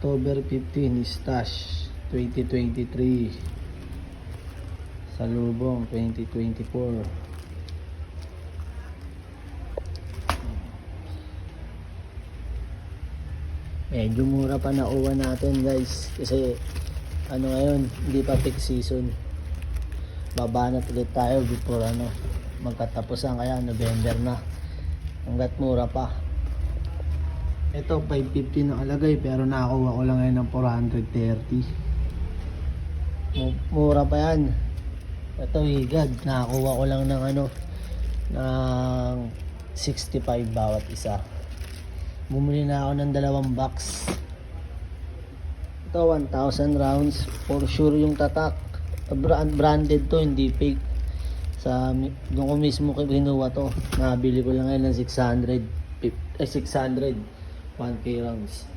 October 15 stash 2023 salubong 2024. Medyo mura pa na uwan natin guys kasi ngayon hindi pa peak season. Babanat ulit tayo before magkatapusan, kaya November na, hanggat mura pa. Ito 550 na kalagay pero nakakuha ko lang ngayon ng 430. Mura pa yan. Ito higad, nakakuha ko lang ng ng 65 bawat isa. Bumili na ako ng 2 box. Ito 1,000 rounds for sure yung tatak. Branded to, hindi fake. Doon ko mismo kinuha to. Nabili ko lang ngayon ng 600 1K rounds.